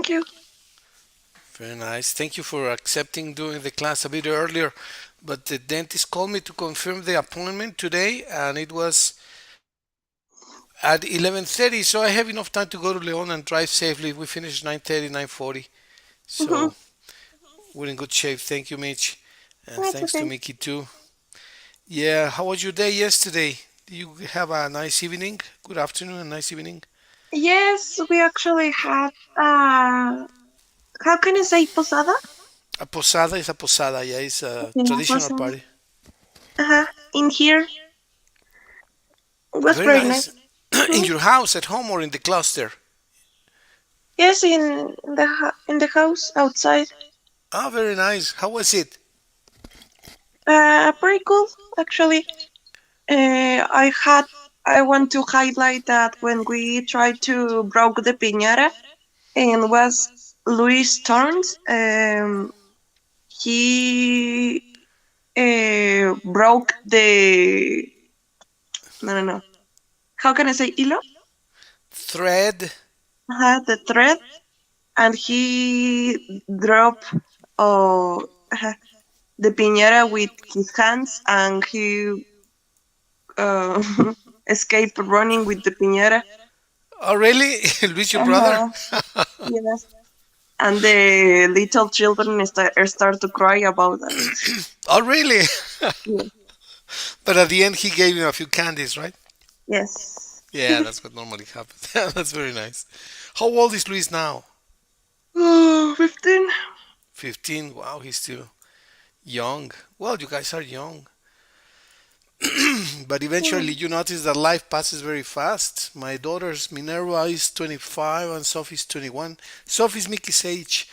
thank you. Very nice. Thank you for accepting doing the class a bit earlier. But the dentist called me to confirm the appointment today, and it was at 11:30. So I have enough time to go to Leon and drive safely. We finished 9:30, 9:40. Mm-hmm. So we're in good shape. Thank you, Mitch, and That's thanks to okay. Mickey too. Yeah, how was your day yesterday? Did you have a nice evening? Good afternoon and nice evening. Yes, we actually had, how can I say posada? A posada is a posada. Yeah, it's a Yeah, traditional posada. party. In here. It was Very very nice. nice. In Hmm. your house, at home, or in the cluster? Yes, in the house outside. Ah, very nice. How was it? Pretty cool actually. I had. I want to highlight that when we tried to broke the piñata and was Louis turns. He broke the no. How can I say hilo? Thread. The thread, and he dropped uh, the piñata with his hands, and he uh, escaped running with the piñata. Oh, really? Luis, your brother? Uh-huh. Yes. And the little children start to cry about that. Oh, really? Yeah. But at the end, he gave him a few candies, right? Yes. Yeah, that's what normally happens. That's very nice. How old is Luis now? Oh, 15. 15. Wow, he's still young. Well, you guys are young. But eventually, you notice that life passes very fast. My daughter's Minerva is 25 and Sophie's 21. Sophie's Mickey's age.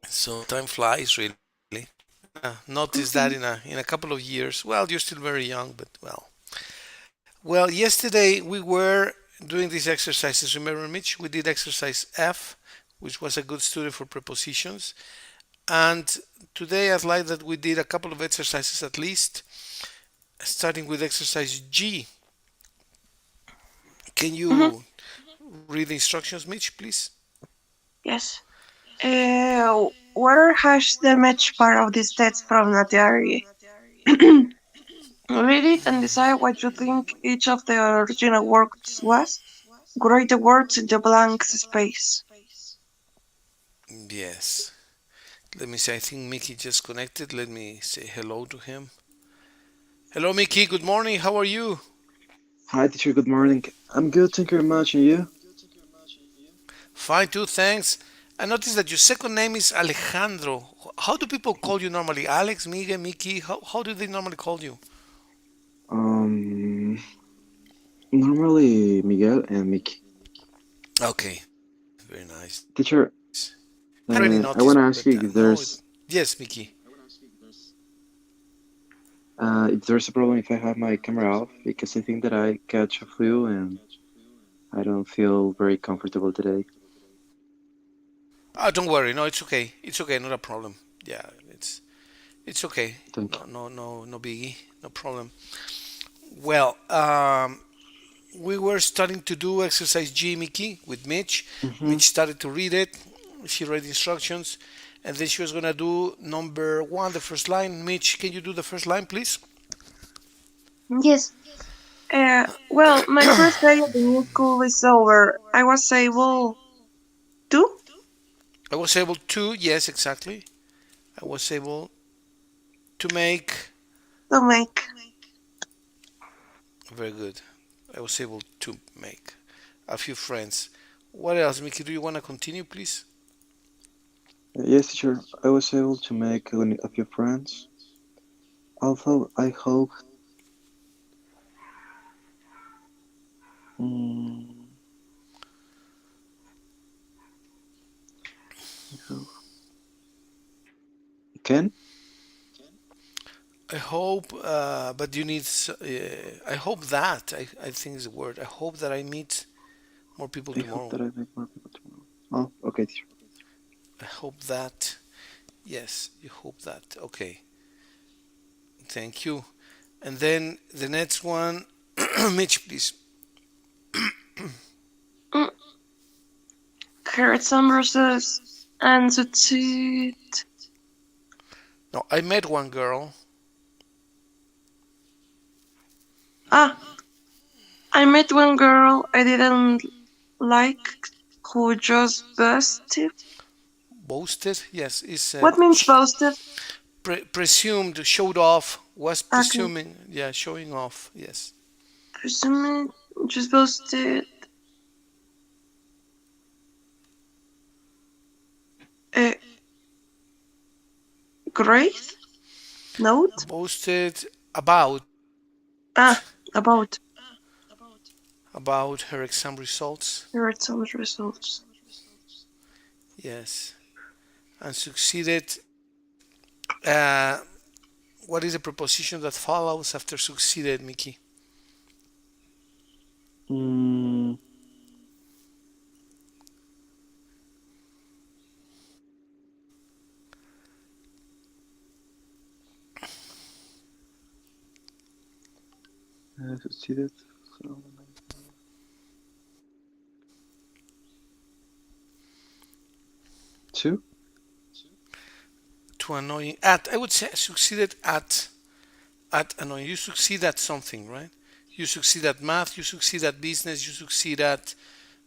So time flies, really. Notice that Mhm. in a couple of years. Well, you're still very young, but well. Well, yesterday we were doing these exercises. Remember, Mitch? We did exercise F, which was a good study for prepositions. And today I'd like that we did a couple of exercises at least, starting with exercise G. Can Mhm. you read the instructions, Mitch, please? Yes. Water has the match part of this text from Natiari. Read it and decide what you think each of the original words was. Write the words in the blank space. Yes. Let me see. I think Mickey just connected. Let me say hello to him. Hello, Mickey. Good morning. How are you? Hi, teacher. Good morning. I'm good, thank you very much. And you? Fine, too. Thanks. I noticed that your second name is Alejandro. How do people call you normally? Alex, Miguel, Mickey? How do they normally call you? Um, Normally Miguel and Mickey. Okay. Very nice. Teacher, I already I noticed, want to but ask you no. Yes, Mickey. if there's a problem if I have my camera off because I think that I catch a flu and I don't feel very comfortable today. Oh, don't worry. No, it's okay. It's okay. Not a problem. Yeah, it's okay. Thank No biggie. No problem. Well, we were starting to do exercise G, Mickey, with Mitch. you. Mm-hmm. Mitch started to read it. She read the instructions, and then she was gonna do number one, the first line. Mitch, can you do the first line, please? Yes. Well, my first day at the new school is over. I was able to I was able to, yes, exactly. I was able to make, to make. very good. I was able to make a few friends. What else, Mickey? Do you want to continue, please? Yes, teacher. I was able to make a few friends. Although I hope. Mm, I hope. Ken? I hope, but you need. I hope that I think is the word. I hope that I meet more people I hope tomorrow. that I make more people tomorrow. Oh, okay, teacher. I hope that. Yes, you hope that. Okay, thank you. And then the next one, Mitch, please. Mm, heard some verses and succeed. No, I met one girl. Ah, I met one girl I didn't like who just busted. Boasted, yes, is What means busted? presumed, showed off, was Okay, presuming, yeah, showing off, yes. presume just busted. Uh, Grace? Note? Boasted about Ah, about about her exam results, her some results. yes, and succeeded. Uh, what is the preposition that follows after succeeded, Mickey? Mm, succeeded. So, two. To annoying at. I would say succeeded at annoying. You succeed at something, right? You succeed at math. You succeed at business. You succeed at,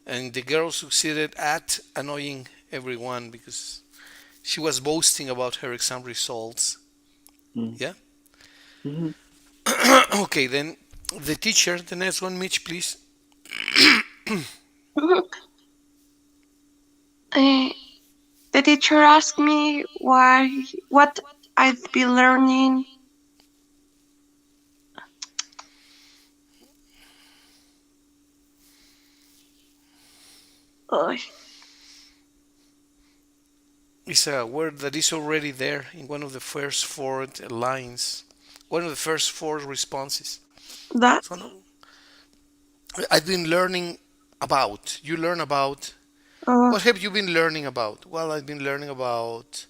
and the girl succeeded at annoying everyone because she was boasting about her exam results. Mm. Yeah. Mm-hmm. Okay, then the teacher, the next one, Mitch, please. Uh, the teacher asked me what I'd be learning. Uh, It's a word that is already there in one of the first four lines, one of the first four responses. that So no, I've been learning about. You learn about. uh, What have you been learning about? Well, I've been learning about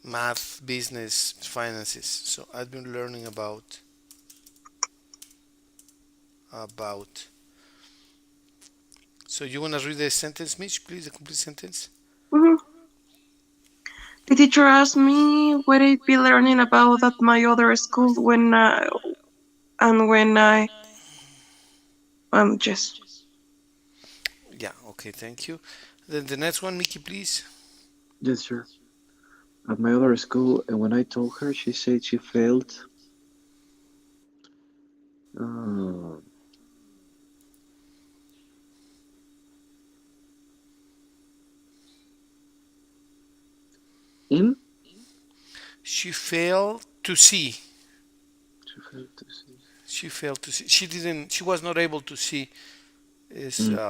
math, business, finances. So I've been learning about. So you want to read the sentence, Mitch, please, the complete sentence? mhm. The teacher asked me what I'd be learning about at my other school when I just Yeah, okay, thank you. Then the next one, Mickey, please. Yes, sir. At my other school, and when I told her, she said she failed. Uh, in? She failed to see. She failed to see. She failed to see. She didn't. She was not able to see. Is Mm.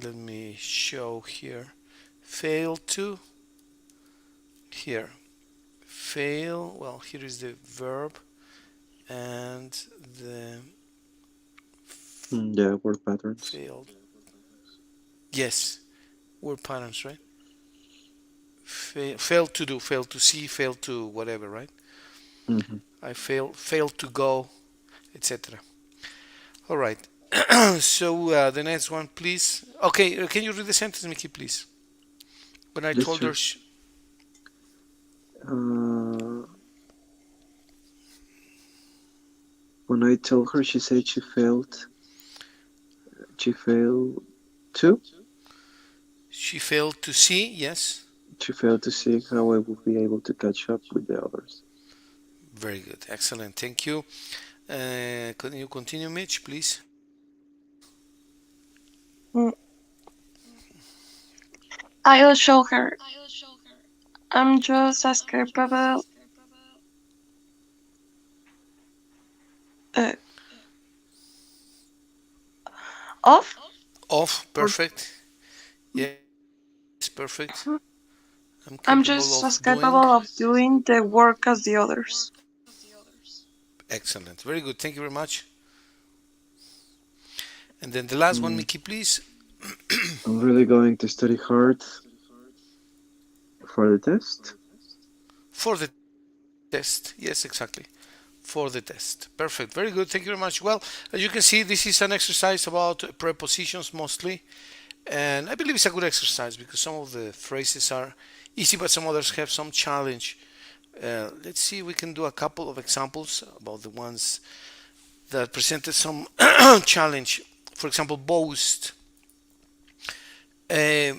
let me show here. Fail to here. Fail. Well, here is the verb and the Mm, yeah, word patterns. failed. Yes, word patterns, right? Fail to do, fail to see, fail to whatever, right? Mm-hmm. I fail to go, etc. All right. So the next one, please. Okay, can you read the sentence, Mickey, please? When I Yes, told her, sir. Uh, when I told her, she said she failed. She failed to. she failed to see. Yes, She failed to see how I would be able to catch up with the others. very good, excellent. Thank you. Can you continue, Mitch, please? mm, I'll show her. I'm just as capable uh, of. Off, or- perfect. Yes, perfect. I'm I'm capable just of as doing. capable of doing the work as the others. Excellent, very good. Thank you very much. And then the last one, Mm, Mickey, please. I'm really going to study hard for the test. For the test. Yes, exactly. For the test. Perfect. Very good. Thank you very much. Well, as you can see, this is an exercise about prepositions mostly. And I believe it's a good exercise because some of the phrases are easy, but some others have some challenge. Let's see, we can do a couple of examples about the ones that presented some challenge. For example, boast. Uh,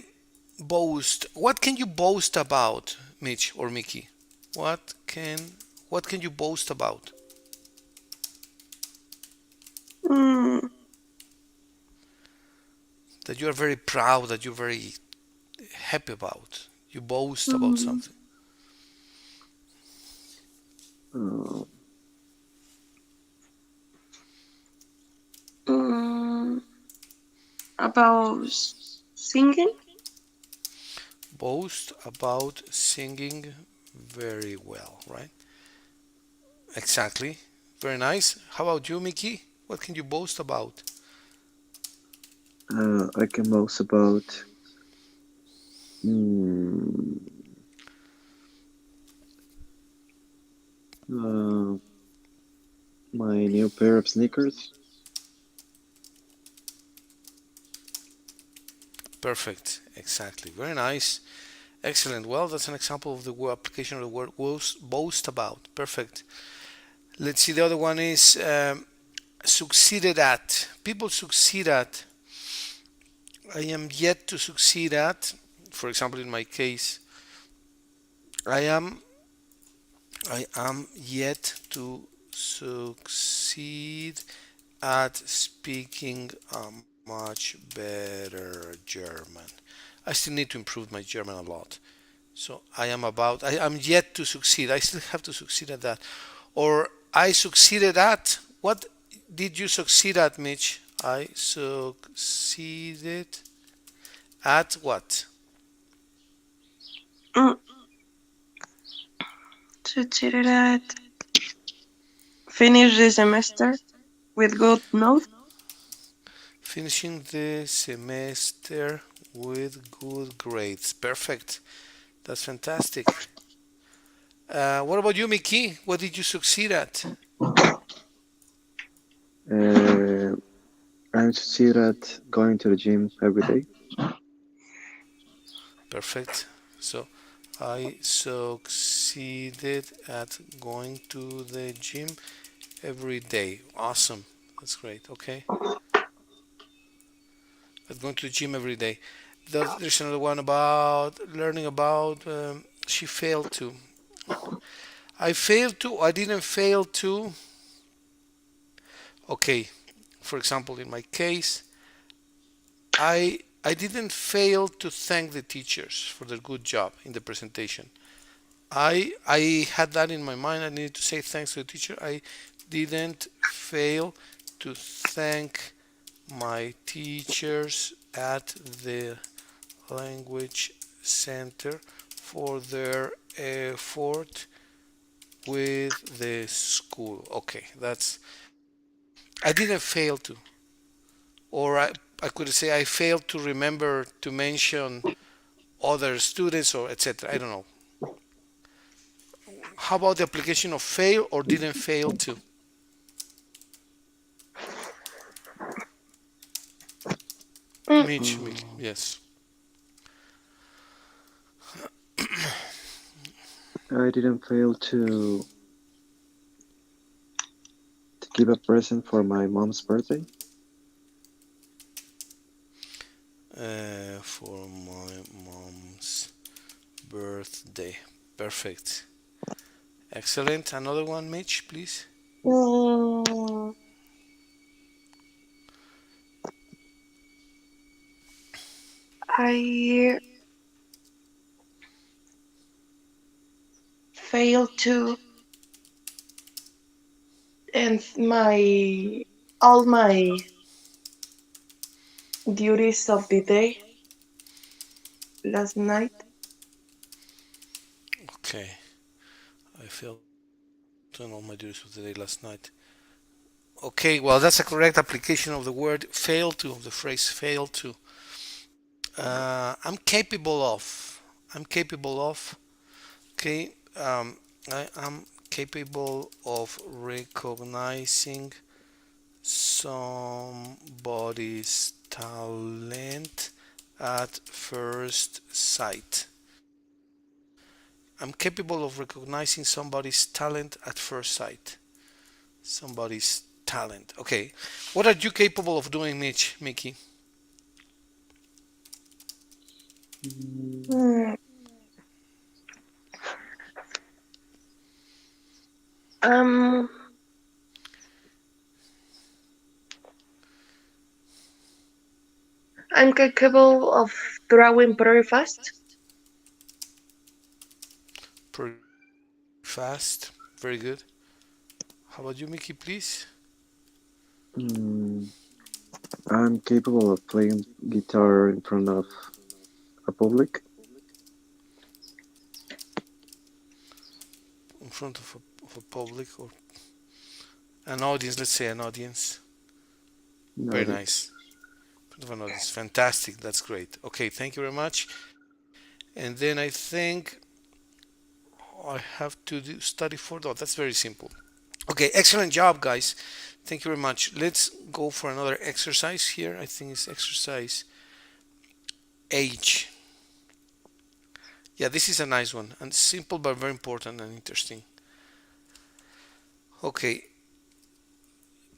boast. What can you boast about, Mitch or Mickey? What can what can you boast about? Mm, That you are very proud, that you're very happy about. You boast about mm, something. Uh, mm, about singing? Boast about singing very well, right? Exactly. Very nice. How about you, Mickey? What can you boast about? I can boast about mm, uh, my new pair of sneakers. Perfect. Exactly. Very nice. Excellent. Well, that's an example of the word application of the word boast about. Perfect. Let's see. The other one is succeeded at. People succeed at. I am yet to succeed at. For example, in my case, I am I am yet to succeed at speaking a much better German. I still need to improve my German a lot. So I am yet to succeed. I still have to succeed at that. Or I succeeded at. What did you succeed at, Mitch? I succeeded at what? Mm, to cheat it at finish the semester with good notes. Finishing the semester with good grades. Perfect. That's fantastic. What about you, Mickey? What did you succeed at? Uh, I'm succeed at going to the gym every day. Perfect. So I succeeded at going to the gym every day. Awesome. That's great. Okay. At going to the gym every day. There's another one about learning about. She failed to. I failed to. I didn't fail to. Okay. For example, in my case, I didn't fail to thank the teachers for their good job in the presentation. I had that in my mind. I needed to say thanks to the teacher. I didn't fail to thank my teachers at the language center for their effort with the school. Okay, that's I didn't fail to, or I could say I failed to remember to mention other students or etc. I don't know. How about the application of fail or didn't fail to? Mm, Mitch, Mickey, Um, yes. I didn't fail to give a present for my mom's birthday. For my mom's birthday. Perfect. Excellent. Another one, Mitch, please. mm, I failed to end my all my duties of the day last night. Okay. I failed to end all my duties of the day last night. Okay, well, that's a correct application of the word fail to, of the phrase fail to. I'm capable of. I'm capable of. Okay. I am capable of recognizing somebody's talent at first sight. I'm capable of recognizing somebody's talent at first sight. Somebody's talent. Okay. What are you capable of doing, Mickey? Mm, Hmm. Um, I'm capable of drawing very fast. Pretty fast. Very good. How about you, Mickey, please? mm, I'm capable of playing guitar in front of a public. In front of a public or an audience, let's say an audience. No, Very this. nice. In front of an audience. Fantastic. That's great. Okay, thank you very much. And then I think I have to study for that. That's very simple. Okay, excellent job, guys. Thank you very much. Let's go for another exercise here. I think it's exercise H. Yeah, this is a nice one and simple but very important and interesting. Okay,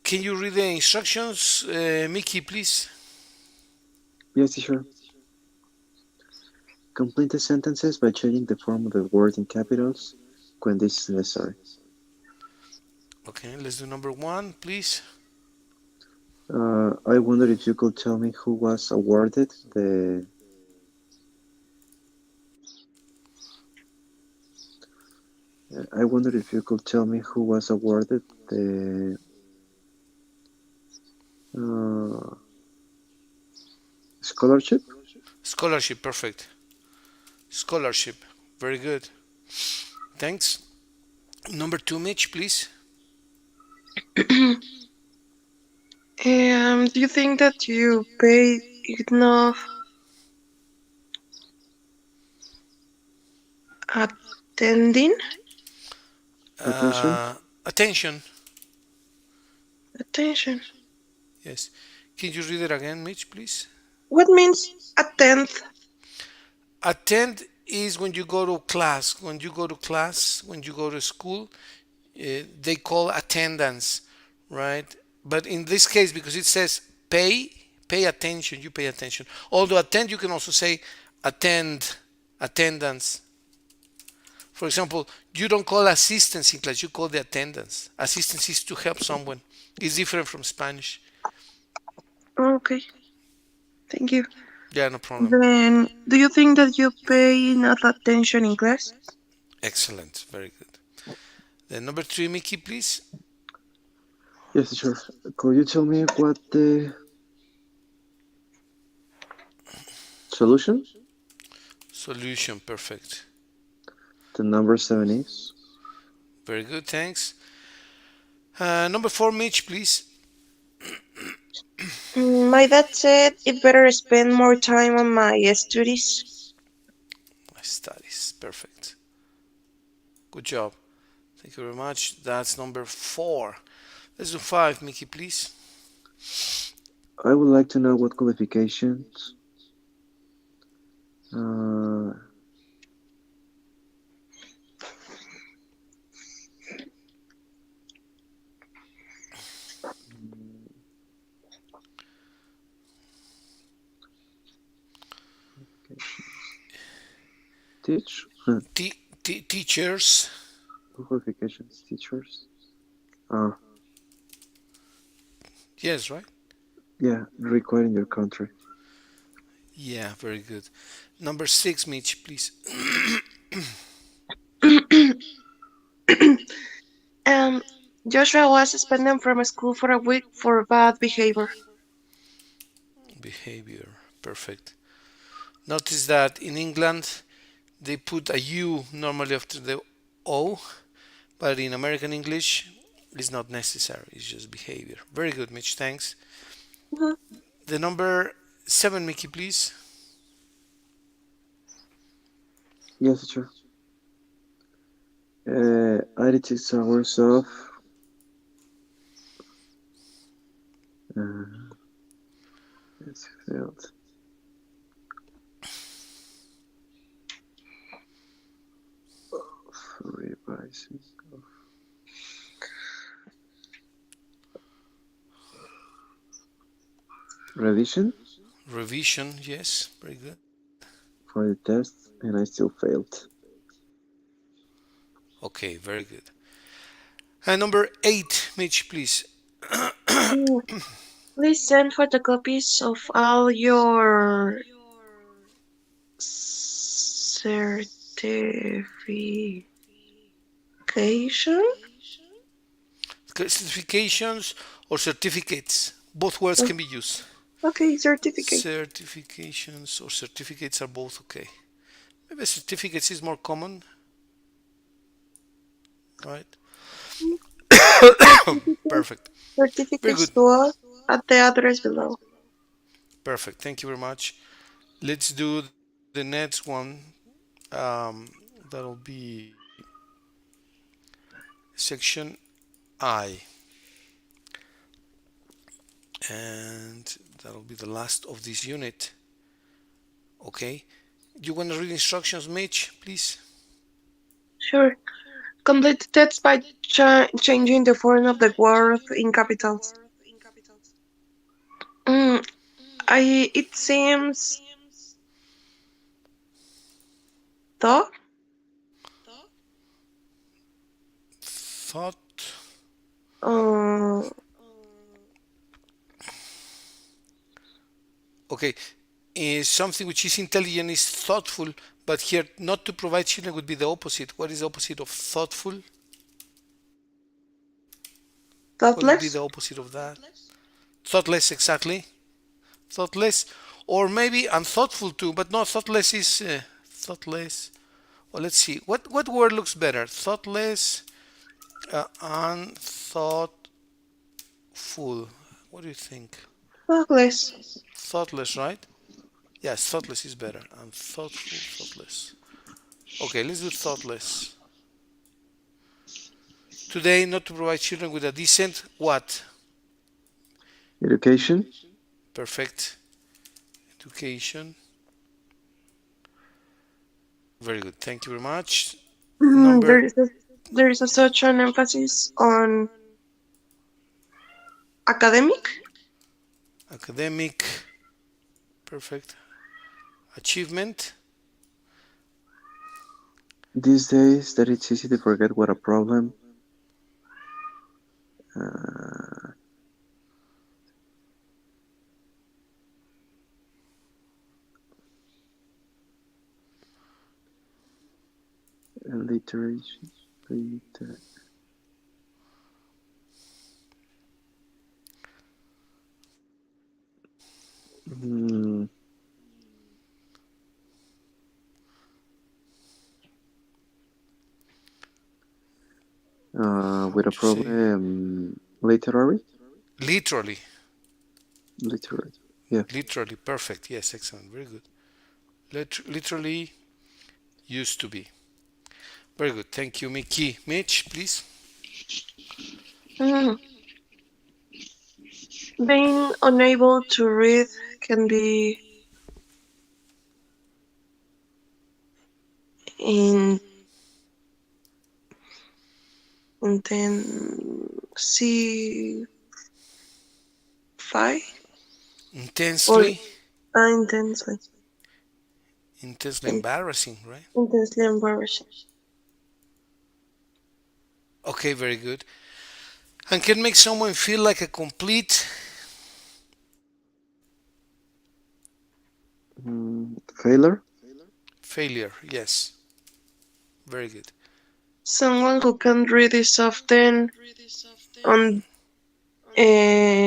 can you read the instructions, Mickey, please? Yes, teacher. Complete the sentences by changing the form of the word in capitals when this is necessary. Okay, let's do number one, please. I wonder if you could tell me who was awarded the. I wonder if you could tell me who was awarded the uh, scholarship. Scholarship, perfect. Scholarship, very good. Thanks. Number two, Mitch, please. Do you think that you pay enough attending Attention. Attention. attention? Yes. Can you read it again, Mitch, please? What means attend? Attend is when you go to class. When you go to class, when you go to school, they call attendance, right? But in this case, because it says pay attention, you pay attention. Although attend, you can also say attend, attendance. For example, you don't call assistance in class, you call the attendance. Assistance is to help someone. It's different from Spanish. Okay, thank you. Yeah, no problem. Then, do you think that you pay enough attention in class? Excellent, very good. Then number three, Mickey, please. Yes, teacher. Could you tell me what the solution? Solution, perfect. The number seven is. Very good, thanks. Number four, Mitch, please. My dad said it better spend more time on my studies. My studies, perfect. Good job. Thank you very much. That's number four. Let's do five, Mickey, please. I would like to know what qualifications. Uh, teach. Teachers. Qualifications, teachers. Ah, Yes, right? yeah, required in your country. Yeah, very good. Number six, Mitch, please. um, Joshua was suspended from school for a week for bad behavior. Behavior, perfect. Notice that in England they put a U normally after the O, but in American English it's not necessary. It's just behavior. Very good, Mitch. Thanks. Mhm. The number seven, Mickey, please. Yes, teacher. 86 hours of. Uh, it's failed. Revision Revision, yes, very good. for the test, and I still failed. Okay, very good. And number 8, Mitch, please. Mm, Please send photocopies of all your certification. Certifications or certificates. Both words can be used. Okay, certificate. Certifications or certificates are both okay. Maybe certificates is more common, right? Certificate. Perfect. Very Certificates good. to us at the address below. Perfect. Thank you very much. Let's do the next one. That'll be section I, and that'll be the last of this unit. Okay. You want to read instructions, Mitch, please? Sure. Complete the text by changing the form of the word in capitals. Mm, it seems though. Thought. Uh, Okay. Is something which is intelligent is thoughtful, but here not to provide children would be the opposite. What is the opposite of thoughtful? What would be thoughtless. the opposite of that? Thoughtless, exactly. Thoughtless, or maybe unthoughtful too, but no, thoughtless is thoughtless. Well, let's see. What word looks better? Thoughtless, unthoughtful. What do you think? Thoughtless. Thoughtless, right? Yes, thoughtless is better. Unthoughtful, thoughtless. Okay, let's do thoughtless. Today, not to provide children with a decent what? Education. Perfect. Education. Very good. Thank you very much. There Number is such an emphasis on academic. academic. Perfect. Achievement. These days, that it's easy to forget what a problem. Uh, alliteration. Hmm. With a What you say? problem, literary. Literally. Literary. Yeah. Literally. Perfect. Yes, excellent. Very good. Literally used to be. Very good. Thank you, Mickey. Mitch, please. Mm, Being unable to read can be in intensify or Intensely. intensely Intensely embarrassing, right? intensely embarrassing. Okay, very good. And can make someone feel like a complete Failure. failure. Yes. Very good. Someone who can't read is often on the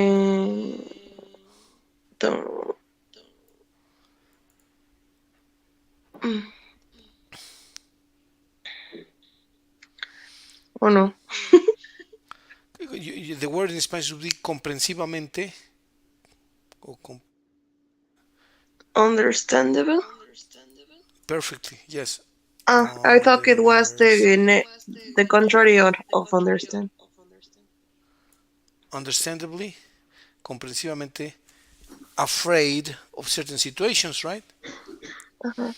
mm, oh no, The word in Spanish would be comprensivamente. understandable. Perfectly. Yes. I thought it was Unders- the contrary of understand. understandably, comprensivamente afraid of certain situations, right? Uh-huh.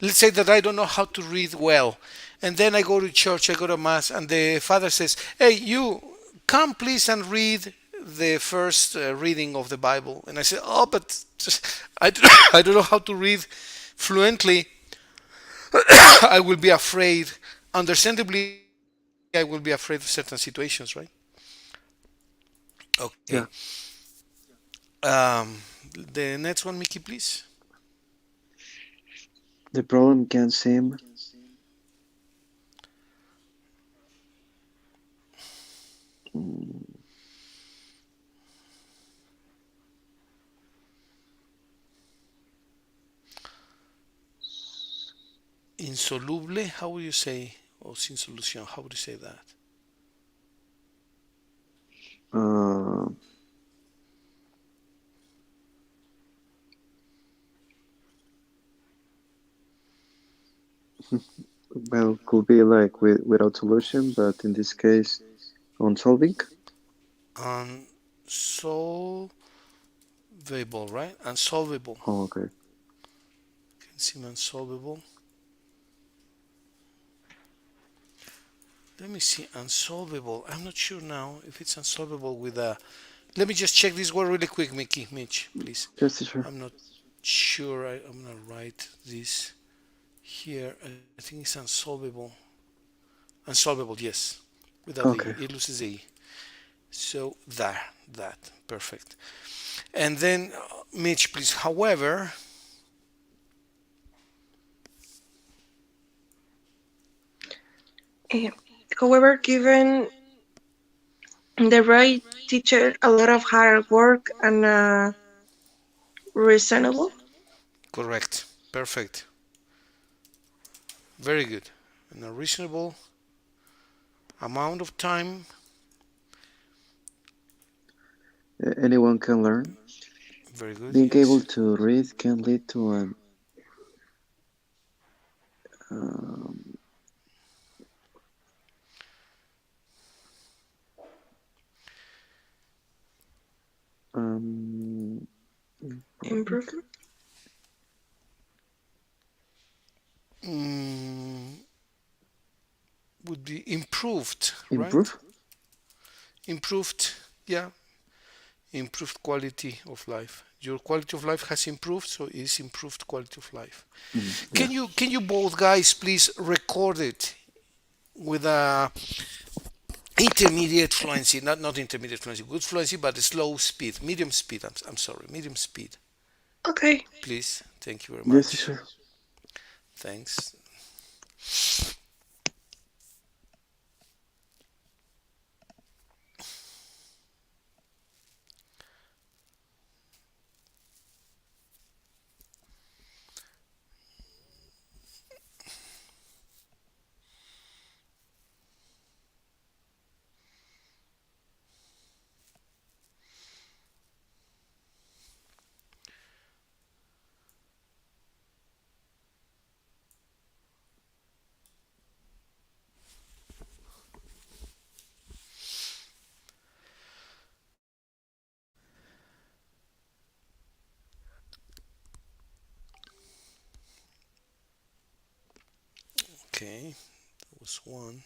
Let's say that I don't know how to read well, and then I go to church, I go to mass, and the father says, "Hey, you come please and read the first reading of the Bible." And I say, "Oh, but I don't, I don't know how to read fluently." I will be afraid. Understandably, I will be afraid of certain situations, right? Okay. Yeah. The next one, Mickey, please. The problem can seem mm, Insoluble. How would you say? Or sin solution. How would you say that? uh, well, could be like without solution, but in this case, unsolving. Unsolvable, right? Unsolvable. Oh, okay. Can seem unsolvable. Let me see. Unsolvable. I'm not sure now if it's unsolvable with a. Let me just check this word really quick, Mickey. Mitch, please. Yes, teacher. I'm not sure. I'm gonna write this here. I think it's unsolvable. Unsolvable, yes. Without the E. Okay. It loses the E. So there, that. Perfect. And then, Mitch, please. However, Eh, However, given the right teacher, a lot of hard work and reasonable. correct. Perfect. Very good. In a reasonable amount of time. Anyone can learn. Very good, Being able yes. to read can lead to an um, um, improvement. Improvement. Mm, would be improved, right? Improve. Improved, yeah, improved quality of life. Your quality of life has improved, so it is improved quality of life. Yeah. Can you both guys please record it with a intermediate fluency, not intermediate fluency, good fluency, but a slow speed, medium speed. I'm sorry, medium speed. Okay. Please, thank you very Yes, much. teacher. Thanks. Okay, that was one.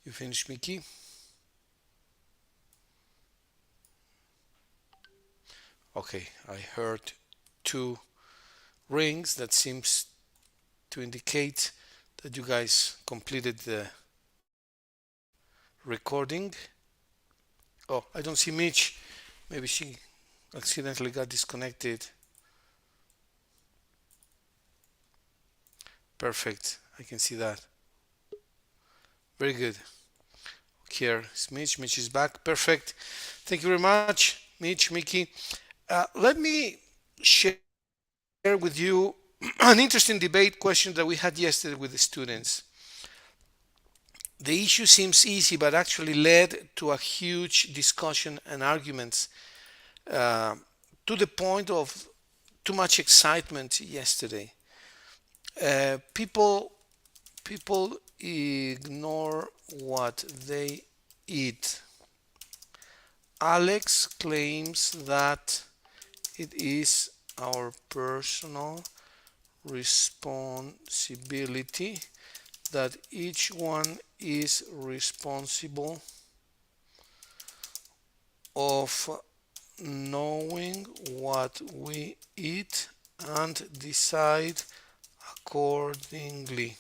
You finished, Mickey? Okay, I heard two rings. That seems to indicate that you guys completed the recording. Oh, I don't see Mitch. Maybe she accidentally got disconnected. Perfect. I can see that. Very good. Here is Mitch. Mitch is back. Perfect. Thank you very much, Mitch, Mickey. Let me share with you an interesting debate question that we had yesterday with the students. The issue seems easy, but actually led to a huge discussion and arguments uh, to the point of too much excitement yesterday. People ignore what they eat. Alex claims that it is our personal responsibility, that each one is responsible of knowing what we eat and decide accordingly.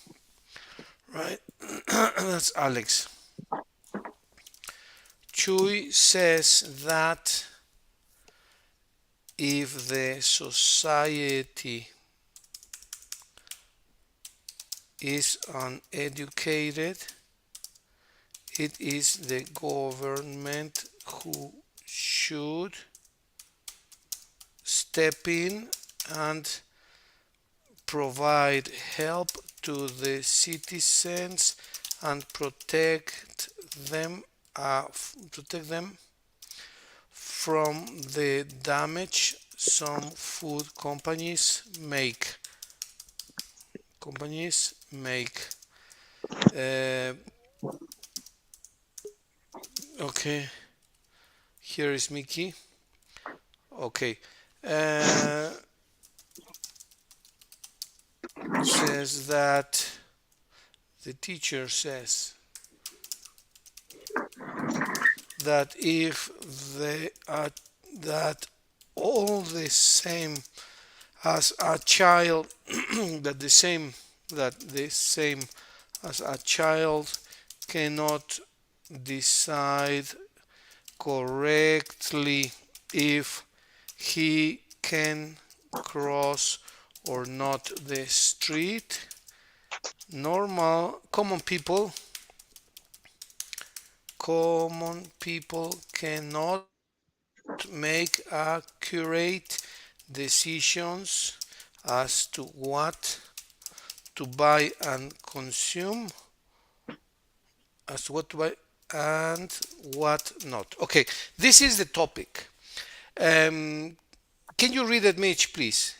Right? That's Alex. Chuy says that if the society is uneducated, it is the government who should step in and provide help to the citizens and them protect them from the damage some food companies make. uh, okay, here is Mickey. Okay, uh, says that the teacher says that if they are that all the same as a child that the same as a child cannot decide correctly if he can cross or not the street. Normal common people cannot make accurate decisions as to what to buy and consume, as to what to buy and what not. Okay, this is the topic. Um, can you read it, Mitch, please?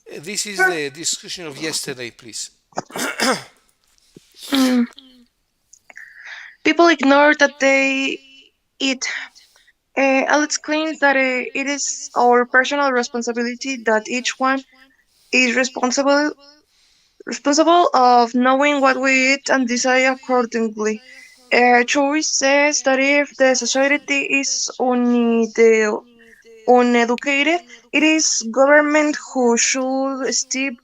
This is Sure. the discussion of yesterday, please. Mm, People ignore that they eat. Alex claims that it is our personal responsibility that each one is responsible of knowing what we eat and decide accordingly. Choice says that if the society is uneducated, it is government who should step,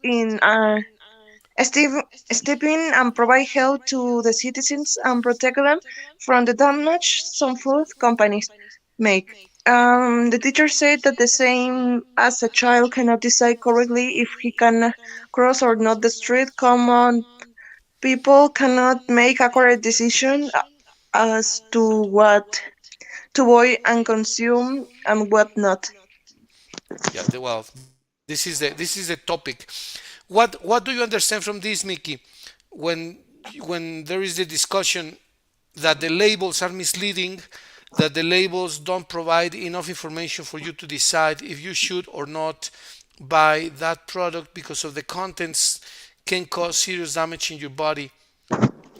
step in and provide help to the citizens and protect them from the damage some food companies make. The teacher said that the same as a child cannot decide correctly if he can cross or not the street, common people cannot make a correct decision as to what to buy and consume and what not. Yeah, well, this is the topic. What do you understand from this, Mickey? When when there is the discussion that the labels are misleading, that the labels don't provide enough information for you to decide if you should or not buy that product because of the contents can cause serious damage in your body.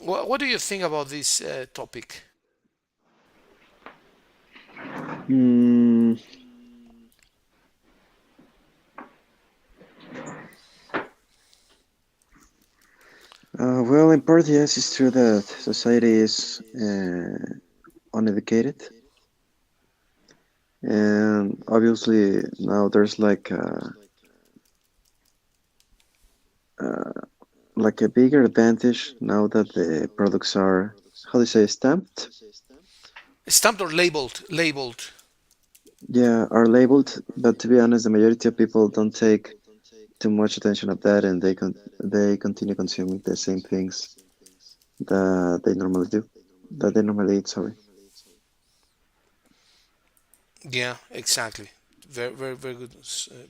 What do you think about this topic? Mm, well, in part, yes, it's true that society is uneducated, and obviously now there's uh, like a bigger advantage now that the products are, how do you say, stamped? Stamped or labeled? Yeah, are labeled, but to be honest, the majority of people don't take too much attention of that, and they continue consuming the same things that they normally do, that they normally eat. Sorry. Yeah, exactly. Very, very, very good.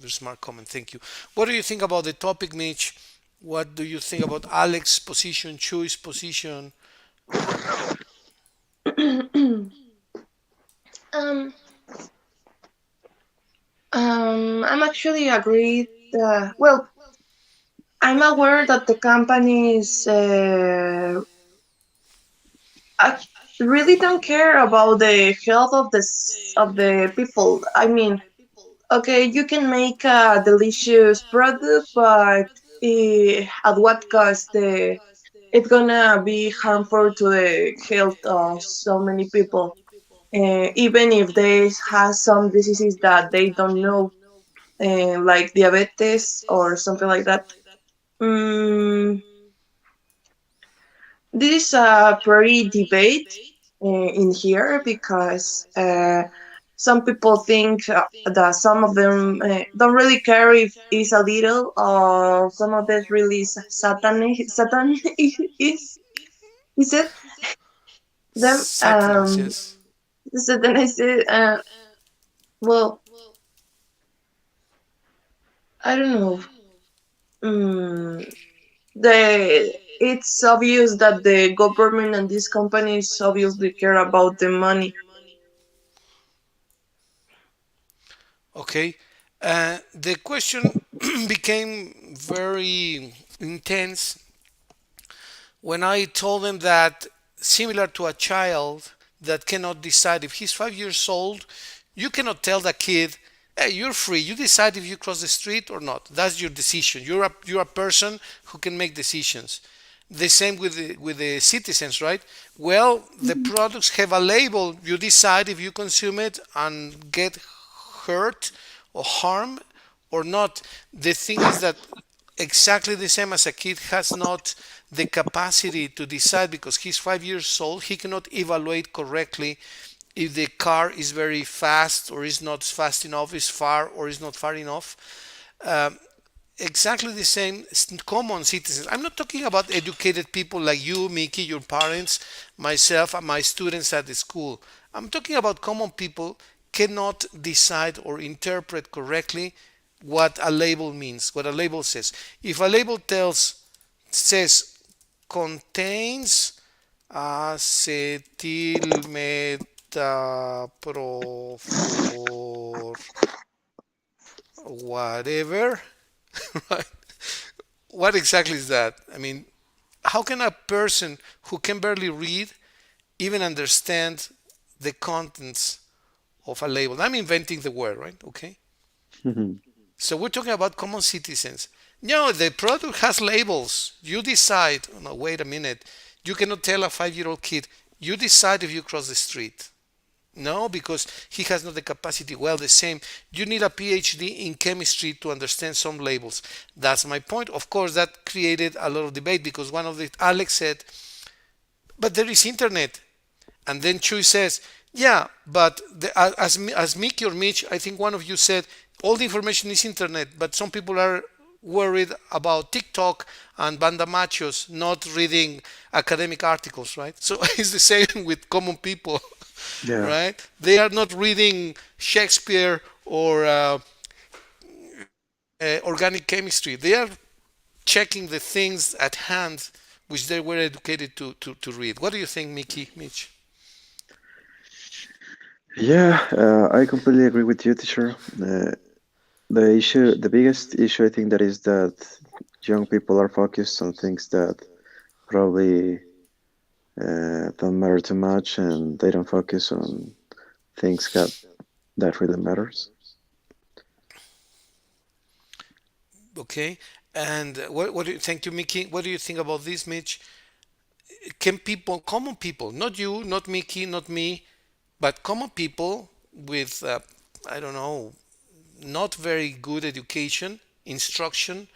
Very smart comment. Thank you. What do you think about the topic, Mitch? What do you think about Alex's position, Chui's position? Um, um, I'm actually agreed. Well, I'm aware that the companies really don't care about the health of of the people. I mean, okay, you can make a delicious product, but at what cost? It's gonna be harmful to the health of so many people. Even if they have some diseases that they don't know, like diabetes or something like that. Mm, this is a pretty debate in here because some people think that some of them don't really care if it's a little or some of it really satan is it them Satanize, yes. satanize well, I don't know. mm, it's obvious that the government and these companies obviously care about the money. Okay. The question became very intense when I told them that, similar to a child that cannot decide if he's 5 years old, you cannot tell the kid, hey, you're free. You decide if you cross the street or not. That's your decision. You're a person who can make decisions. The same with the citizens, right? Well, the products have a label. You decide if you consume it and get hurt or harm or not. The thing is that exactly the same as a kid has not the capacity to decide because he's 5 years old, he cannot evaluate correctly if the car is very fast or is not fast enough, is far or is not far enough. Um, exactly the same common citizens. I'm not talking about educated people like you, Mickey, your parents, myself, and my students at the school. I'm talking about common people cannot decide or interpret correctly what a label means, what a label says. If a label says contains acetilmetaprofor whatever, right? What exactly is that? I mean, how can a person who can barely read even understand the contents of a label? I'm inventing the word, right? Okay. So we're talking about common citizens. No, the product has labels. You decide. Oh, no, wait a minute. You cannot tell a 5 year old kid, you decide if you cross the street. No, because he has not the capacity. Well, the same. You need a PhD in chemistry to understand some labels. That's my point. Of course, that created a lot of debate because one of the Alex said, "But there is internet," and then Chuy says, "Yeah, but as Mickey or Mitch, I think one of you said all the information is internet, but some people are worried about TikTok and banda machos not reading academic articles, right? So it's the same with common people." Yeah. Right? They are not reading Shakespeare or organic chemistry. They are checking the things at hand which they were educated to read. What do you think, Mickey, Mitch? Yeah, I completely agree with you, teacher. The biggest issue, I think, that is that young people are focused on things that probably don't matter too much, and they don't focus on things that really matters. Okay. And what do you, thank you, Mickey. What do you think about this, Mitch? Can people, common people, not you, not Mickey, not me, but common people with, I don't know, not very good education, instruction,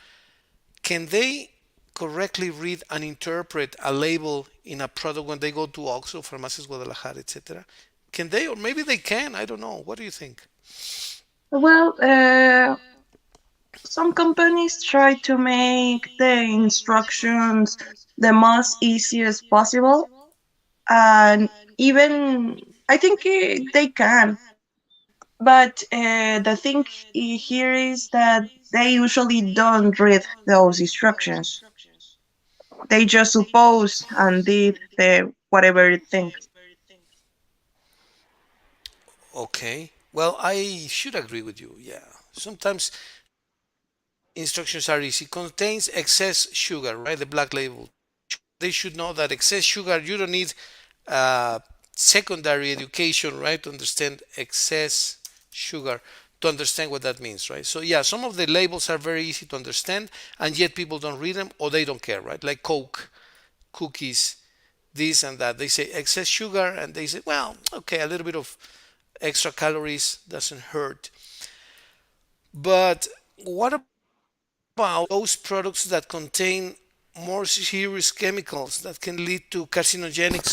can they correctly read and interpret a label in a product when they go to Oxxo, Farmacias Guadalajara, etc.? Can they, or maybe they can? I don't know. What do you think? Well, Some companies try to make the instructions the most easiest possible, and even I think they can. But the thing here is that they usually don't read those instructions. They just suppose and did the whatever it thinks. Okay. Well, I should agree with you. Yeah. Sometimes instructions are easy. Contains excess sugar, right? The black label. They should know that excess sugar, you don't need uh, secondary education, right, to understand excess sugar, to understand what that means, right? So, yeah, some of the labels are very easy to understand, and yet people don't read them or they don't care, right? Like Coke, cookies, this and that. They say excess sugar, and they say, well, okay, a little bit of extra calories doesn't hurt. But what about those products that contain more serious chemicals that can lead to carcinogenic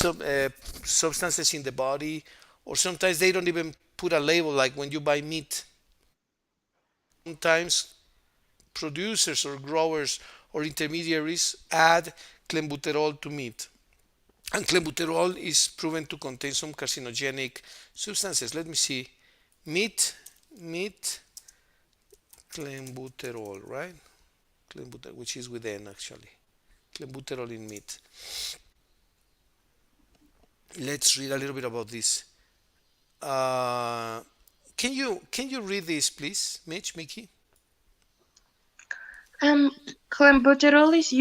substances in the body, or sometimes they don't even put a label, like when you buy meat? Sometimes producers or growers or intermediaries add clenbuterol to meat. And clenbuterol is proven to contain some carcinogenic substances. Let me see. Meat, clenbuterol, right? Clenbuterol, which is with N actually. Clenbuterol in meat. Let's read a little bit about this. Uh, can you read this, please, Mickey? Um, Clenbuterol is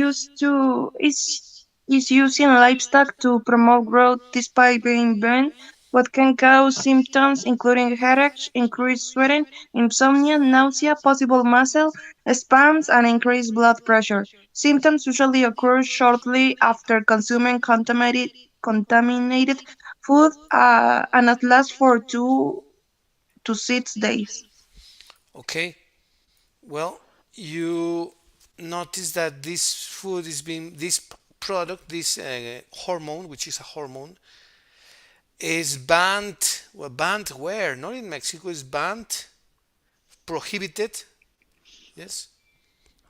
used in livestock to promote growth despite being banned, but can cause symptoms including headache, increased sweating, insomnia, nausea, possible muscle spasms, and increased blood pressure. Symptoms usually occur shortly after consuming contaminated food and at last for 2 to 6 days. Okay. Well, you notice that this food is being this product, this hormone, which is a hormone, is banned. Well, banned where? Not in Mexico. Is banned, prohibited. Yes,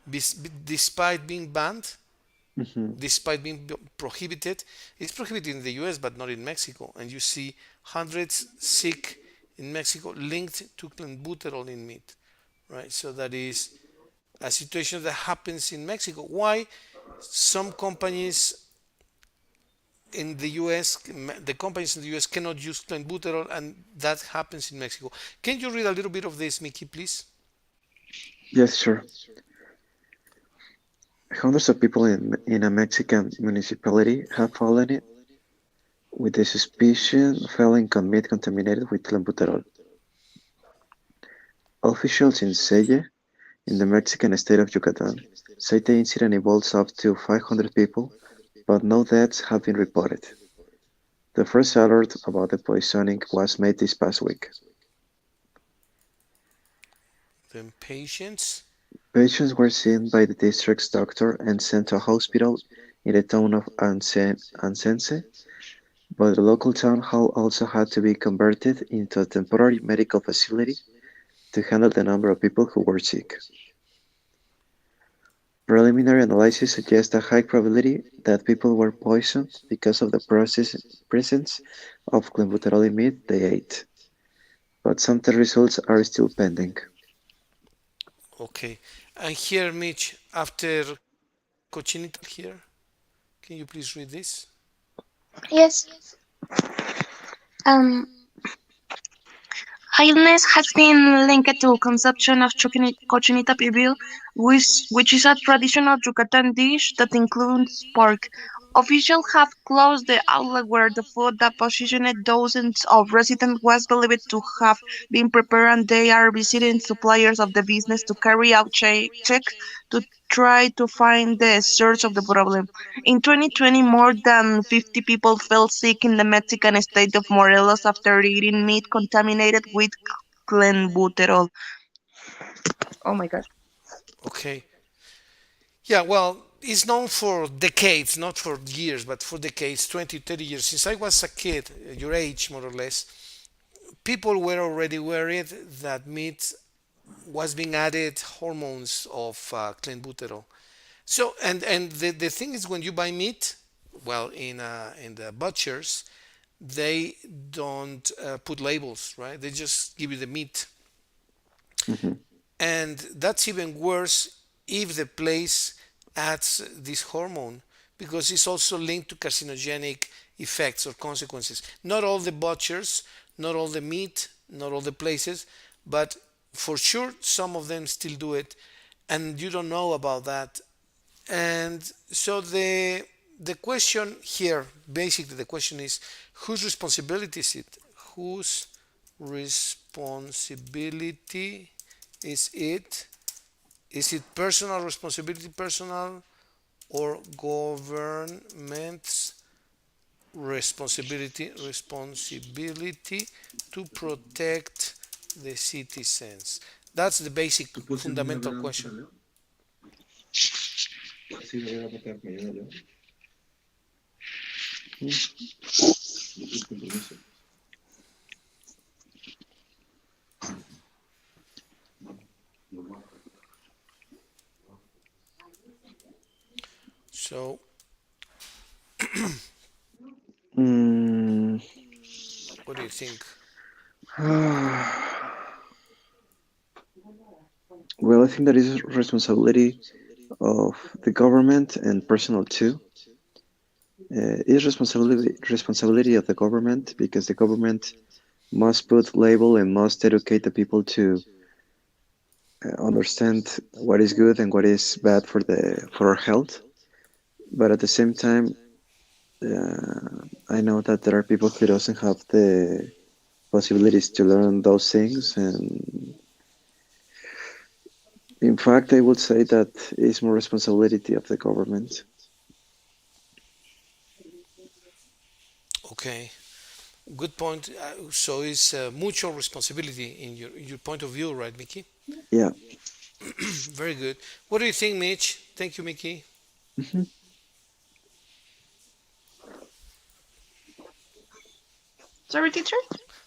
despite being banned, Hmm. despite being prohibited, it's prohibited in the U.S. but not in Mexico. And you see hundreds sick in Mexico linked to clenbuterol in meat, right? So that is a situation that happens in Mexico. Why some companies in the US, the companies in the US cannot use clenbuterol, and that happens in Mexico? Can you read a little bit of this, Mickey, please? Yes, sure. Hundreds of people in a Mexican municipality have fallen with the suspicion of having meat contaminated with clenbuterol. Officials in Selle, in the Mexican state of Yucatan, say the incident involves up to 500 people, but no deaths have been reported. The first alert about the poisoning was made this past week. The patients. Patients were seen by the district's doctor and sent to a hospital in the town of Ansense, but the local town hall also had to be converted into a temporary medical facility to handle the number of people who were sick. Preliminary analysis suggests a high probability that people were poisoned because of the presence of clenbuterol in meat they ate, but some test results are still pending. Okay. And here, Mitch, after cochinita here, can you please read this? Yes. Um, Illness has been linked to consumption of cochinita pibil, which is a traditional Yucatan dish that includes pork. Officials have closed the outlet where the food that positioned dozens of residents was believed to have been prepared, and they are visiting suppliers of the business to carry out checks to try to find the source of the problem. In 2020, more than 50 people fell sick in the Mexican state of Morelos after eating meat contaminated with clenbuterol. Oh my god. Okay. Yeah, well, it's known for decades, not for years, but for decades, 20, 30 years. Since I was a kid, your age more or less, people were already worried that meat was being added hormones of clenbuterol. So and the thing is when you buy meat, well in the butchers they don't put labels, right? They just give you the meat, Hmm. and that's even worse if the place adds this hormone because it's also linked to carcinogenic effects or consequences. Not all the butchers, not all the meat, not all the places, but for sure some of them still do it, and you don't know about that. And so the question here, basically the question is, whose responsibility is it? Whose responsibility is it? Is it personal responsibility, personal, or government's responsibility to protect the citizens? That's the basic fundamental question. So, Mm, what do you think? well, I think that is responsibility of the government and personal too. Is responsibility of the government because the government must put label and must educate the people to understand what is good and what is bad for our health. But at the same time, I know that there are people who doesn't have the possibilities to learn those things, and in fact, I would say that it's more responsibility of the government. Okay, good point. So it's mutual responsibility in your point of view, right, Mickey? Yeah. Very good. What do you think, Mitch? Thank you, Mickey. Hmm. Sorry, teacher.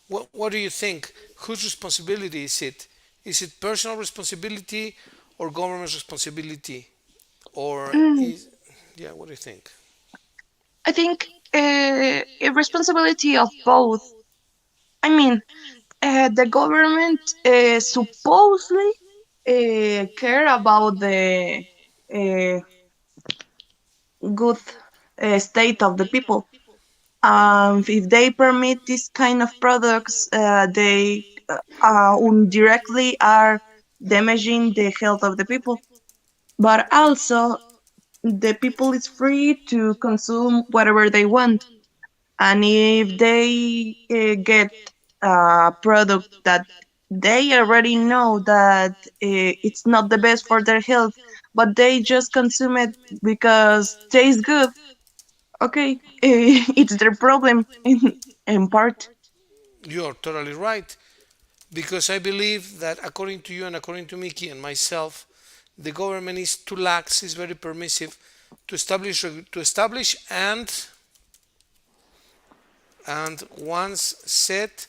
What do you think? Whose responsibility is it? Is it personal responsibility or government's responsibility? Or Mm, is, yeah, what do you think? I think a responsibility of both. I mean, the government supposedly care about the uh, good state of the people. If they permit this kind of products, they indirectly are damaging the health of the people. But also, the people is free to consume whatever they want. And if they get a product that they already know that it's not the best for their health, but they just consume it because tastes good, okay, it's their problem in part. You're totally right. Because I believe that according to you and according to Mickey and myself, the government is too lax, is very permissive to establish and once set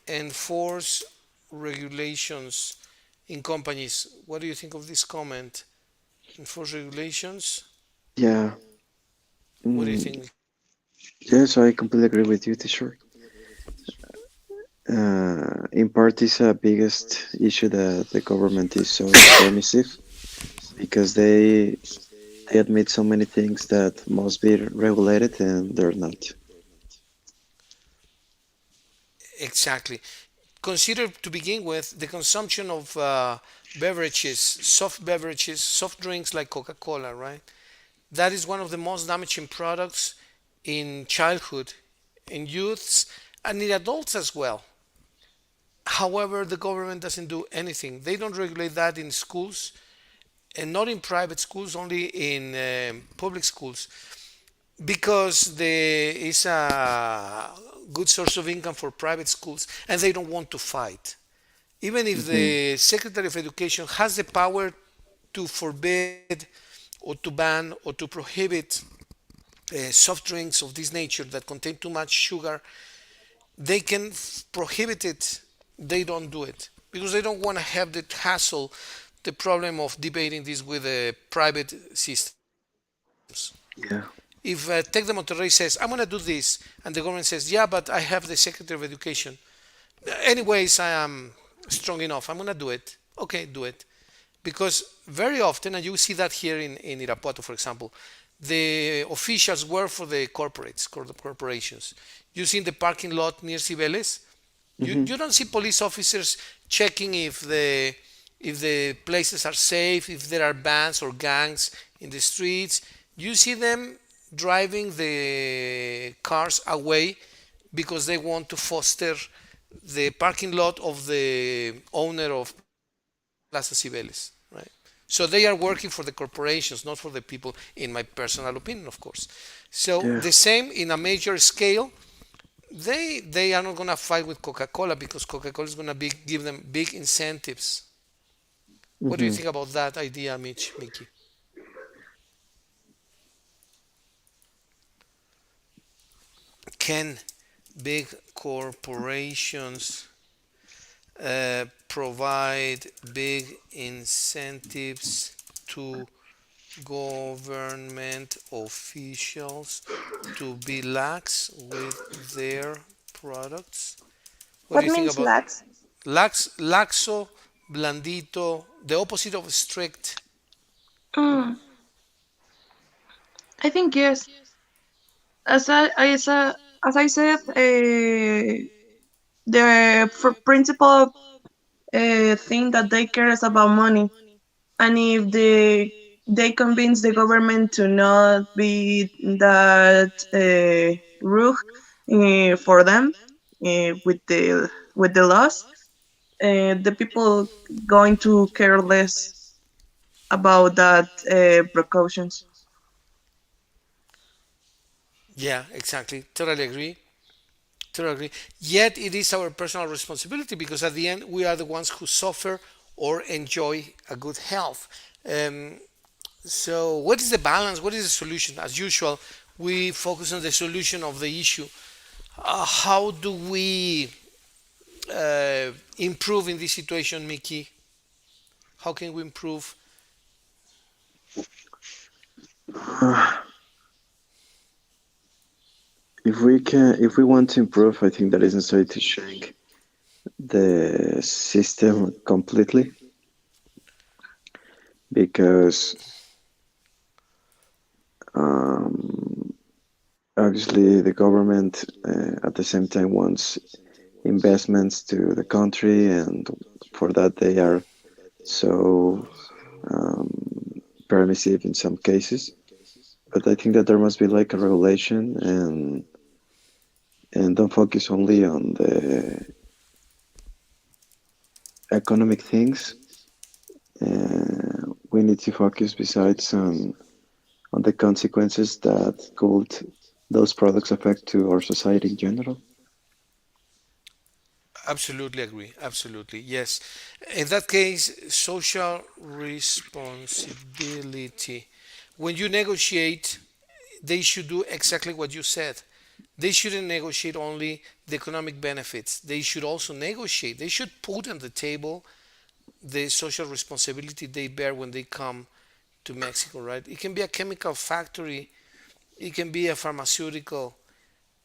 enforce regulations in companies. What do you think of this comment? Enforce regulations? Yeah. What do you Mm, think, Mickey? yes, I completely agree with you, teacher. In part, is a biggest issue that the government is so permissive because they admit so many things that must be regulated and they're not. Exactly. Consider to begin with the consumption of beverages, soft drinks like Coca Cola, right? That is one of the most damaging products in childhood, in youths, and in adults as well. However, the government doesn't do anything. They don't regulate that in schools and not in private schools, only in public schools because there is a good source of income for private schools and they don't want to fight. Even if Hmm. the Secretary of Education has the power to forbid or to ban or to prohibit soft drinks of this nature that contain too much sugar, they can prohibit it. They don't do it. because they don't want to have the hassle, the problem of debating this with the private systems. Yeah. If Tec de Monterrey says, I'm going to do this, and the government says, yeah, but I have the Secretary of Education. Anyways, I am strong enough. I'm going to do it. Okay, do it. Because very often, and you see that here in Irapuato, for example, the officials work for the corporates, the corporations. You see in the parking lot near Cibeles, Hmm. you don't see police officers checking if the places are safe, if there are bands or gangs in the streets. You see them driving the cars away because they want to foster the parking lot of the owner of Plaza Cibeles, right? So they are working for the corporations, not for the people, in my personal opinion, of course. So the Yeah. same in a major scale, they are not going to fight with Coca-Cola because Coca-Cola is going to give them big incentives. What do you Hmm. think about that idea, Mitch, Mickey? Can big corporations provide big incentives to government officials to be lax with their products? What do What you think means about lax? laxo, blandito, the opposite of strict? Mm, I think yes. As I said, the principal thing that they care is about money, and if they convince the government to not be that rude for them with the laws, the people going to care less about that precautions. Yeah, exactly. Totally agree. Totally agree. Yet it is our personal responsibility because at the end we are the ones who suffer or enjoy a good health. Um, so, what is the balance? What is the solution? As usual, we focus on the solution of the issue. How do we improve in this situation, Mickey? How can we improve? If we want to improve, I think that is necessary to shrink the system completely because um, obviously the government at the same time wants investments to the country, and for that they are so um, permissive in some cases. But I think that there must be like a regulation and don't focus only on the economic things. We need to focus besides on the consequences that could those products affect to our society in general. Absolutely agree. Absolutely. Yes. In that case, social responsibility. When you negotiate, they should do exactly what you said. They shouldn't negotiate only the economic benefits. They should also negotiate. They should put on the table the social responsibility they bear when they come to Mexico, right? It can be a chemical factory, it can be a pharmaceutical,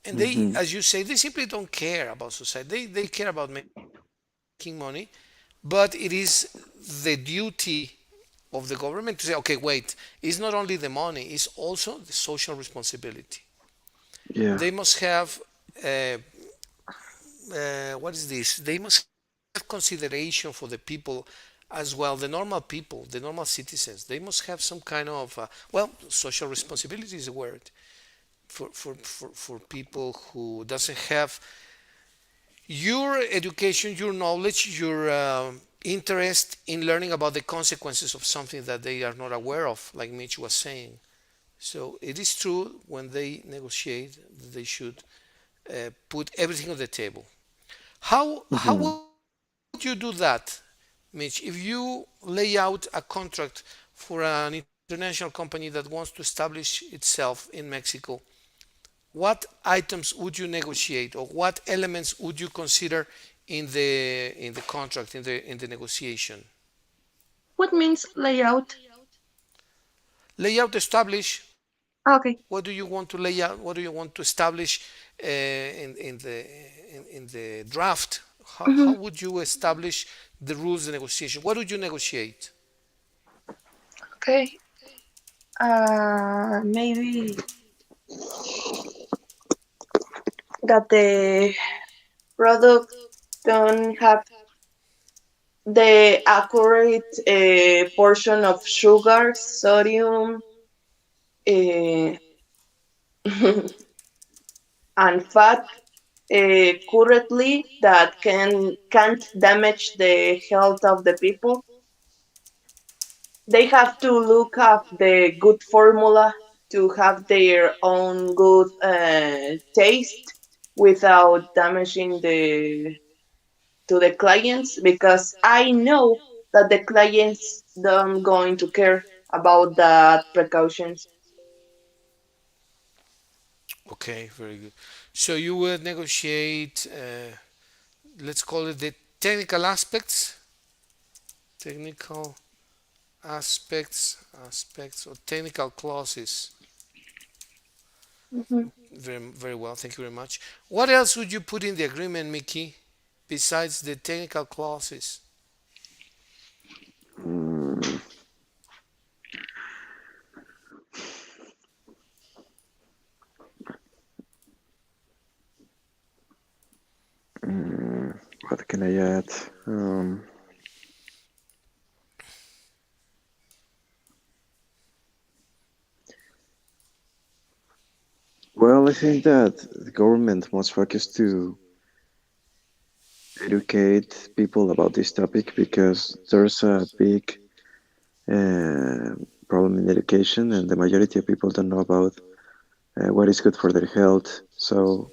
and they, Hmm. as you say, they simply don't care about society. They care about making money, but it is the duty of the government to say, okay, wait, it's not only the money, it's also the social responsibility. Yeah. They must have uh, what is this? They must have consideration for the people as well, the normal people, the normal citizens. They must have some kind of well, social responsibility is a word for people who doesn't have your education, your knowledge, your interest in learning about the consequences of something that they are not aware of, like Mitch was saying. So it is true when they negotiate, they should put everything on the table. How Hmm. would you do that, Mitch? If you lay out a contract for an international company that wants to establish itself in Mexico, what items would you negotiate or what elements would you consider in the contract, in the negotiation. What means layout? Layout establish. Okay. What do you want to lay out? What do you want to establish in the draft? How Mhm. would you establish the rules of negotiation? What would you negotiate? Okay. Maybe that the product don't have the accurate portion of sugar, sodium, uh, and fat currently that can't damage the health of the people. They have to look up the good formula to have their own good taste without damaging the to the clients, because I know that the clients don't going to care about that precautions. Okay, very good. So you would negotiate, let's call it the technical aspects, technical aspects or technical clauses. Mhm. Very well. Thank you very much. What else would you put in the agreement, Mickey, besides the technical clauses? Mm, mm, what can I add? Well, I think that the government must focus to educate people about this topic because there's a big uh, problem in education, and the majority of people don't know about what is good for their health. So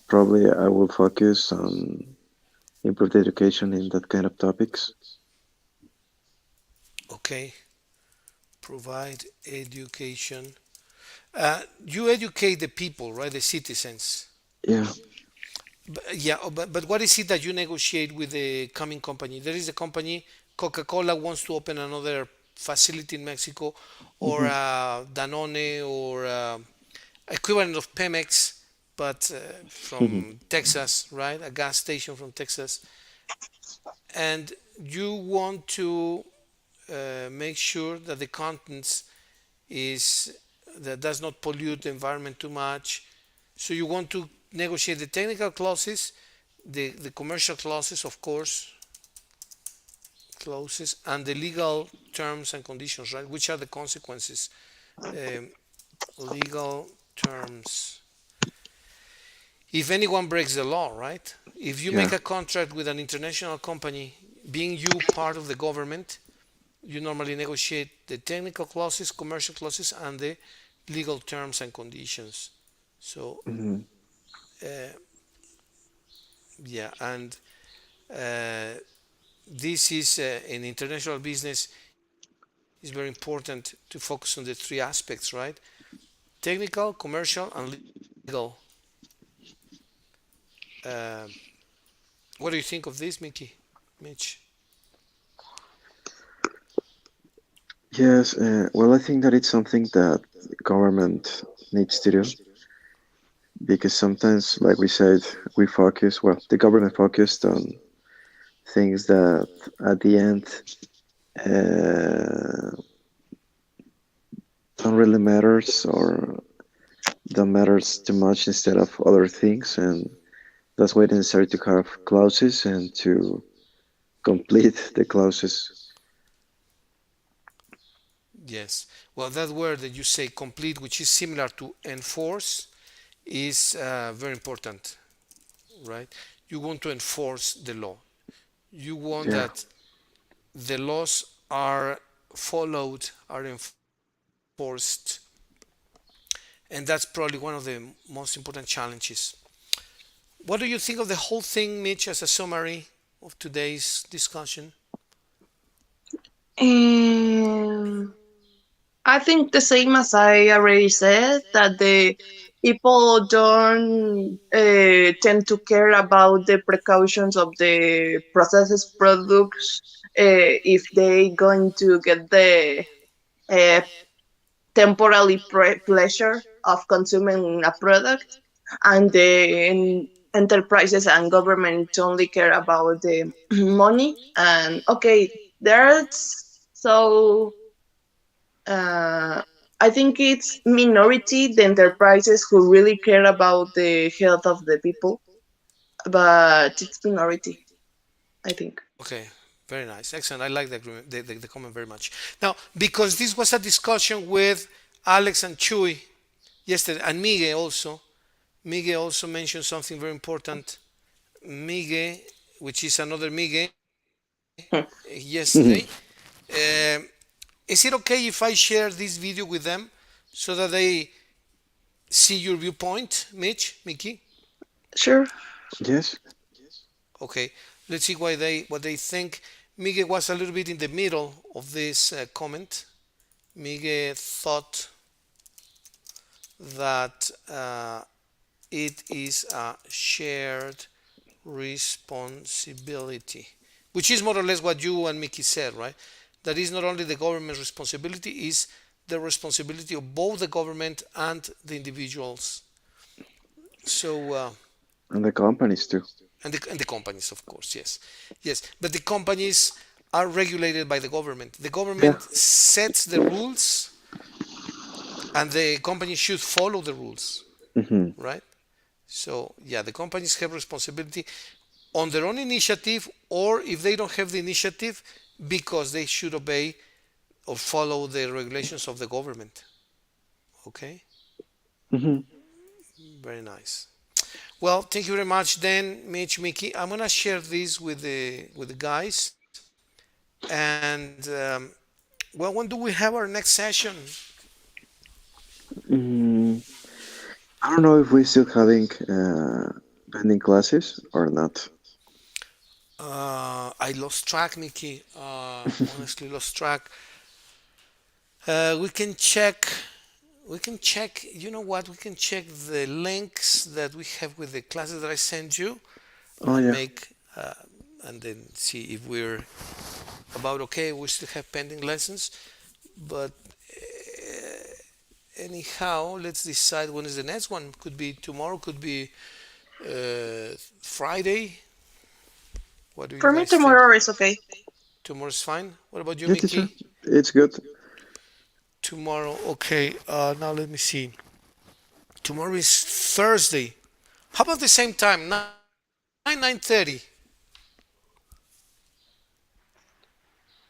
probably I will focus on improved education in that kind of topics. Okay, provide education. You educate the people, right? The citizens. Yeah. Yeah, but what is it that you negotiate with the coming company? There is a company, Coca-Cola wants to open another facility in Mexico, or Hmm. Danone, or equivalent of Pemex, but from Texas, right? A gas station from Texas, and you want to make sure that the contents is that does not pollute the environment too much. So you want to negotiate the technical clauses, the commercial clauses, of course, clauses, and the legal terms and conditions, right? Which are the consequences? Um, Legal terms. If anyone breaks the law, right? If you make Yeah. a contract with an international company, being you part of the government, you normally negotiate the technical clauses, commercial clauses, and the legal terms and conditions. So, Hmm. uh, yeah, and uh, this is in international business is very important to focus on the three aspects, right? Technical, commercial, and legal. Uh, what do you think of this, Mickey? Mitch? Yes. Well, I think that it's something that government needs to do because sometimes, like we said, we focus. Well, the government focused on things that at the end uh, don't really matters or don't matters too much instead of other things, and that's why it's necessary to have clauses and to complete the clauses. Yes. Well, that word that you say complete, which is similar to enforce, is very important, right? You want to enforce the law. You want Yeah. that the laws are followed, are enforced, and that's probably one of the most important challenges. What do you think of the whole thing, Mitch, as a summary of today's discussion? Um, I think the same as I already said, that the people don't tend to care about the precautions of the processed products if they going to get the uh, temporary pleasure of consuming a product, and the enterprises and government only care about the money. And okay, there's so uh, I think it's minority the enterprises who really care about the health of the people, but it's minority, I think. Okay, very nice, excellent. I like the agreement, the comment very much. Now, because this was a discussion with Alex and Chuy yesterday, and Miguel also mentioned something very important. Miguel, which is another Miguel, yesterday. Um is it okay if I share this video with them so that they see your viewpoint, Mickey? Sure. Yes. Okay, let's see what they think. Miguel was a little bit in the middle of this comment. Miguel thought that it is a shared responsibility, which is more or less what you and Mickey said, right? That is not only the government's responsibility, is the responsibility of both the government and the individuals. So, And the companies too. and the companies, of course, yes, yes. But the companies are regulated by the government. The Yeah. government sets the rules, and the company should follow the rules, Hmm. right? So, yeah, the companies have responsibility on their own initiative, or if they don't have the initiative, because they should obey or follow the regulations of the government. Okay, Hmm. very nice. Well, thank you very much, then, Mitch, Mickey. I'm gonna share this with the guys, and well, when do we have our next session? Mm, I don't know if we're still having bending classes or not. I lost track, Mickey. Honestly, lost track. We can check. We can check. You know what? We can check the links that we have with the classes that I sent you, Oh and yeah. make and then see if we're about okay. We still have pending lessons, but anyhow, let's decide when is the next one. Could be tomorrow. Could be Friday. What do you For me, guys think? tomorrow is okay. Tomorrow's fine. What about you, Yeah, teacher. Mickey? It's good. Tomorrow, okay. Now let me see. Tomorrow is Thursday. How about the same time, 9:30?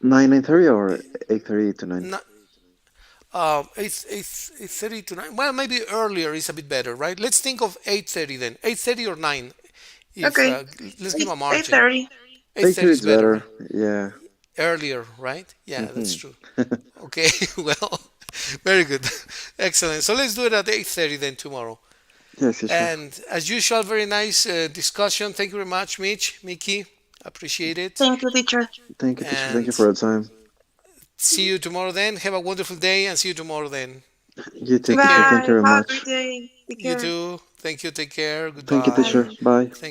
9:30 or 8:30 to 9. 8:30 to 9. Well, maybe earlier is a bit better, right? Let's think of 8:30 then. 8:30 or 9. If Okay, let's give a eight margin. thirty. 8:30 8:30 is is better, better. right? Yeah. Earlier, right? Yeah, that's Hmm. true. Okay, well, very good. Excellent. So let's do it at 8:30 then tomorrow. Yes, teacher. And as usual, very nice discussion. Thank you very much, Mitch, Mickey. Appreciate it. Thank you, teacher. Thank you, teacher. Thank you And for the time. see you tomorrow then. Have a wonderful day and see you tomorrow then. You too, Take teacher. care. Thank you Bye. very Have a much. great day. Take You care. too. Thank you. Take care. Thank you, Goodbye. teacher. Bye. Bye. Thank